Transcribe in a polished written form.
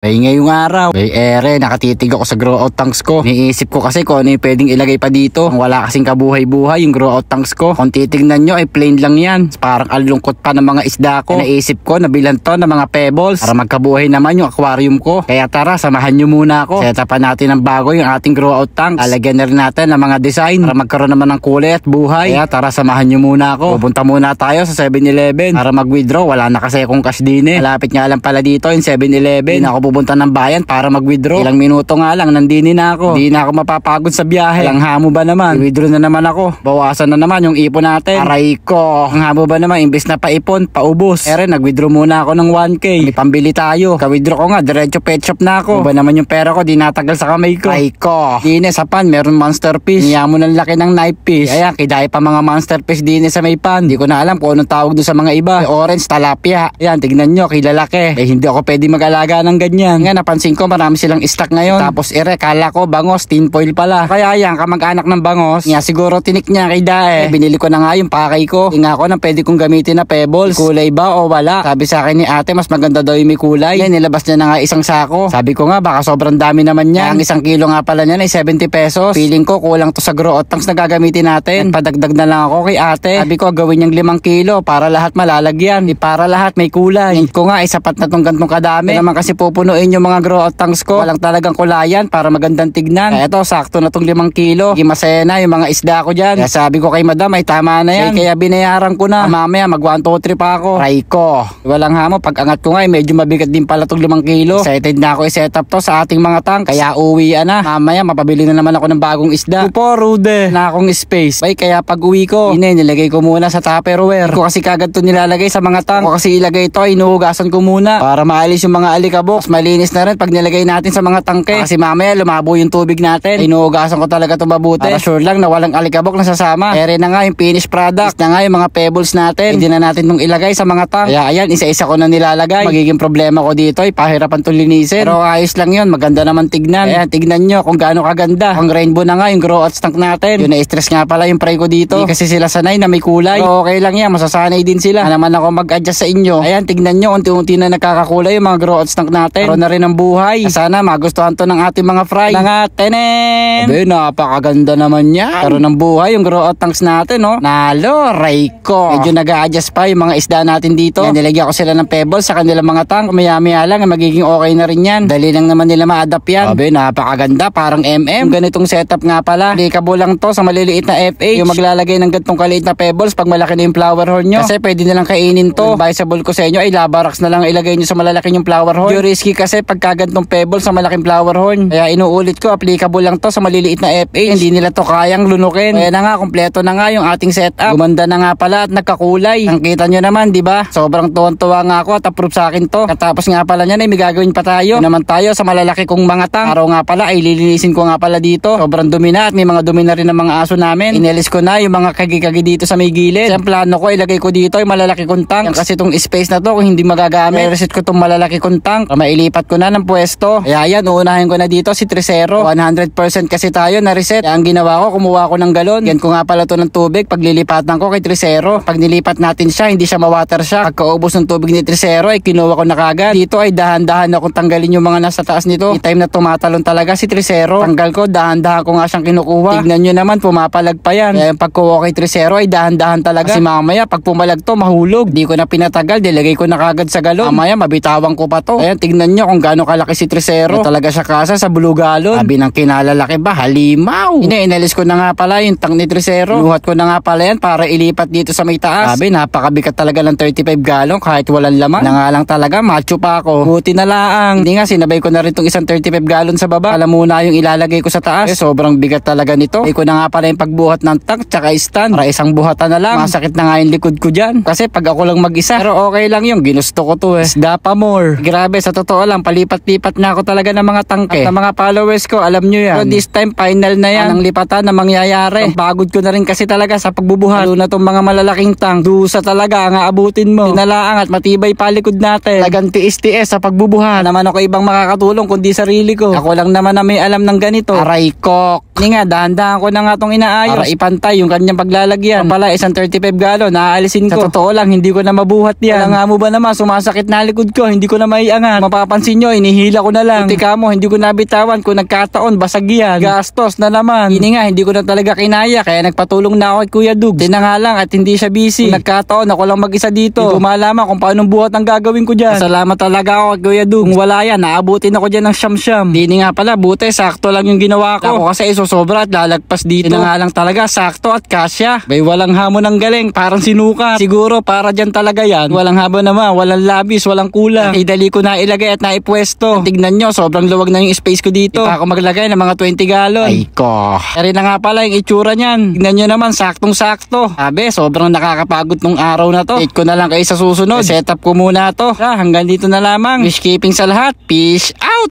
Ay ngayong araw, ay ere, nakatitig ako sa grow out tanks ko. Niisip ko kasi kung ano yung pwedeng ilagay pa dito. Wala kasing kabuhay-buhay yung grow out tanks ko. Kung titignan nyo ay plain lang yan. Parang alungkot pa ng mga isda ko. Naisip ko nabilan to ng mga pebbles para magkabuhay naman yung aquarium ko. Kaya tara, samahan nyo muna ako. Setapan natin ng bago yung ating grow out tanks. Lalagyan na rin natin ng mga design para magkaroon naman ng kulay at buhay. Kaya tara, samahan nyo muna ako. Pupunta muna tayo sa 7-Eleven para mag-withdraw. Wala na kasi akong cash din eh. Malapit nga lang pala dito yung 7-Eleven. Ako pupunta ng bayan para mag-withdraw. Ilang minuto nga lang, nandini na ako. Hindi na ako mapapagod sa biyahe. Ilang hamo ba naman? I-withdraw na naman ako. Bawasan na naman yung ipon natin. Aray ko. Ang hamo ba naman? Imbis na paipon, paubos. Ere, nag-withdraw muna ako ng 1K. May pambili tayo. Ka-withdraw ko nga, diretso pet shop na ako. Ba naman yung pera ko, di natagal sa kamay ko. Aray ko. Dine sa pan, meron monster fish. Niya mo ng laki ng knife fish. Ayan, kidaya pa mga monster fish dine sa may pan. Di ko na alam kung anong tawag doon sa mga iba. Orange, talapia. Ayan, tignan nyo, kilalaki. Hindi ako pwede mag-alaga ng ganyan. Nga, napansin ko marami silang stock ngayon. Tapos kala ko bangos, tin foil pala. Kaya yan, kamag-anak ng bangos. Nga siguro tinik niya kay Dae. Binili ko na nga yung pakay ko. Tinga ko na pwede kong gamitin na pebbles. Kulay ba o wala? Sabi sa akin ni ate, mas maganda daw yung may kulay. Yan, nilabas niya na nga isang sako. Sabi ko nga, baka sobrang dami naman niya. Ang isang kilo nga pala niyan ay 70 pesos. Feeling ko kulang to sa grow out tanks na gagamitin natin. Padagdag na lang ako kay ate. Sabi ko, gawin niyang 5 kilo para lahat malalagyan. Para lahat may kulay. Yan ko nga, ay sapat na tong gantong kadami. Naman kasi pupunuin yung mga grow out tanks ko. Walang talagang kulayan para magandang tignan. Eto, sakto na tong 5 kilo. Masaya na yung mga isda ko dyan. Kaya sabi ko kay madam, ay tama na yan. Kaya binayaran ko na. Mamaya mag 1, 2, 3 pa ako. Try ko. Walang hamo, pag angat ko nga, medyo mabigat din pala tong 5 kilo. Excited na ako i-set up to sa ating mga tank. Kaya uwi na. Mamaya mapabili na naman ako ng bagong isda. Upo, rude. Na akong space. Ay, kaya pag uwi ko, nilagay ko muna sa Tupperware. Ko kasi kagad to nilalagay sa mga tank. Ko kasi ilagay to, inuhugasan ko muna para maalis yung mga alikabok. Malinis na rin pag nilagay natin sa mga tangke. Kasi mamaya lumabo yung tubig natin. Inuugasan ko talaga ito mabuti. Para sure lang na walang alikabok na sasama. Ere na nga yung finished product. Na nga yung mga pebbles natin. Hindi na natin nung ilagay sa mga tank. Kaya ayan, isa-isa ko na nilalagay. Magiging problema ko dito ay pahirapan itong linisin. Pero ayos lang yun. Maganda naman tignan. Ayan, tignan nyo kung gaano kaganda. Ang rainbow na nga yung grow out tank natin. Yun, na-stress nga pala yung fry ko dito. Hindi kasi sila sanay na may kulay. Pero okay lang yan. Masasanay din sila. Na naman ako mag-adjust sa inyo. Ayan, tignan nyo. Unti-unti na nakakakulay yung mga grow out tank natin. Pero na rin ang buhay. Sana magustuhan to ng ating mga fry. Nga, tenen! Abe, napakaganda naman yan. Pero ng buhay yung grow out tanks natin, no? Nalo, Rayco. Medyo nag-a-adjust pa yung mga isda natin dito. Yan, nilagyan ko sila ng pebbles sa kanilang mga tank. Maya-maya lang, magiging okay na rin yan. Dali lang naman nila ma-adapt yan. Abe, napakaganda. Parang MM. Yung ganitong setup nga pala. Applicable lang to sa maliliit na FH. Yung maglalagay ng ganitong kaliit na pebbles pag malaki na yung flower horn nyo. Kasi pwede nilang kainin to. Advisable ko sa inyo ay labarax na lang ilagay nyo sa malalaki yung flower horn. Yung risky kasi pagkagantong pebbles sa malaking flower horn. Kaya inuulit ko, applicable lang to sa maliliit na FH. Hindi nila to kayang lunukin. Kaya na nga, kompleto na nga yung ating setup. Gumanda na nga pala at nagkakulay. Ang kita nyo naman, di ba? Sobrang tuwan-tuwa nga ako at approve sa akin to. Katapos nga pala niyan ay may gagawin pa tayo. Yun naman tayo sa malalaki kong mga tank. Araw nga pala ay lilinisin ko nga pala dito. Sobrang dumi na at may mga dumi na rin ng mga aso namin. Inelis ko na yung mga kagi-kagi dito sa may gilid. Ang plano ko, ilagay ko dito yung malalaki kong tank. Yan kasi itong space na to kung hindi magagamit. Reset ko itong malalaki kong tank. Mailipat ko na ng pwesto. Kaya yan, uunahin ko na dito si Tresero. 100% kasi tayo na reset. Kaya ang ginawa ko, kumuha ko ng galon. Yan ko nga pala to ng tubig. Paglilipatan ko kay Tresero. Pag nilipat natin siya, hindi siya ma-water shock. Pagkaubos ng tubig ni Tresero, ay kinuha ko na kagad. Dito ay dahan-dahan akong tanggalin yung mga nasa taas nito. Yung time na tumatalon talaga si Tresero. Tanggal ko, dahan-dahan ko nga siyang kinukuha. Tignan nyo naman, pumapalag pa yan. Kaya yung pagkuha kay Tresero ay dahan-dahan talaga. Kasi mamaya, pag pumalag to, mahulog. Di ko na pinatagal, dilagay ko na kagad sa galon. Mamaya, mabitawan ko pa to. Ayan, tignan nyo kung gaano kalaki si Tresero. Talaga siya kasa sa blue galon. Sabi ng kinalalaki ba, halimaw. Inalis ko na nga pala yung tank ni Tresero. Luhat ko na nga pala yan para ilipat dito sa may taas. Sabi, napakabigat talaga ng 35 galon kahit walang laman. Na nga lang talaga, macho pa ako. Buti na laang. Hindi nga, sinabay ko na rin itong isang 35 galon sa baba. Alam muna yung ilalagay ko sa taas. Sobrang bigat talaga nito. Ay ko na nga pala yung pagbuhat ng tank tsaka stand. Para isang buhatan na lang. Masakit na nga yung likod ko dyan. Kasi pag ako lang mag-isa. Pero okay lang yung ginusto ko to eh. Isda pa more. Grabe, sa totoo lang, palipat-lipat na ako talaga ng mga tangke. At ng mga followers ko, alam nyo yan. So this time, final na yan. Ang lipatan na mangyayari. Ang pagod ko na rin kasi talaga sa pagbubuhat. Lalo na itong mga malalaking tank. Dusa talaga ang aabutin mo. Tinalaang at matibay palikod natin. Talagang tiis-tiis sa pagbubuhat. Naman ako ibang makakatulong kundi sarili ko. Ako lang naman na may alam ng ganito. Aray kok. Hindi nga, dahan-dahan ko na nga itong inaayos para ipantay yung kanyang paglalagyan. Pala, isang 35 galon, naaalisin ko. Sa totoo lang, hindi ko na mabuhat yan. Wala nga mo ba naman, sumasakit na likod ko, hindi ko na maiangat. Mapapansin nyo, inihila ko na lang. Buti ka mo, hindi ko nabitawan. Kung nagkataon, basag yan. Gastos na naman. Hindi nga, hindi ko na talaga kinaya, kaya nagpatulong na ako kay Kuya Dug. Di na nga lang at hindi siya busy. Kung nagkataon, ako lang mag-isa dito. Hindi ko malaman kung paano buhat ang gagawin ko dyan. Salamat talaga ako kay Kuya Dug. Kung wala yan, naabutin ako dyan ng siyam-siyam. Di nga pala, buti, sakto lang yung ginawa ko. Ako kasi isosobra at lalagpas dito. Di na nga lang talaga, sakto at kasya. May walang hamon ng galing, parang sinukat. Siguro, para dyan talaga yan. Walang hamon naman, walang labis, walang kulang. Idali ko na ilagay at naipwesto. Tignan nyo, sobrang luwag na yung space ko dito. Ipa ako maglagay ng mga 20 galon. Ay ko. Kaya na nga pala yung itsura niyan. Tignan nyo naman, saktong-sakto. Sabi, sobrang nakakapagod nung araw na to. Date ko na lang kayo sa susunod. Set up ko muna to. Hanggang dito na lamang. Wish keeping sa lahat. Peace out!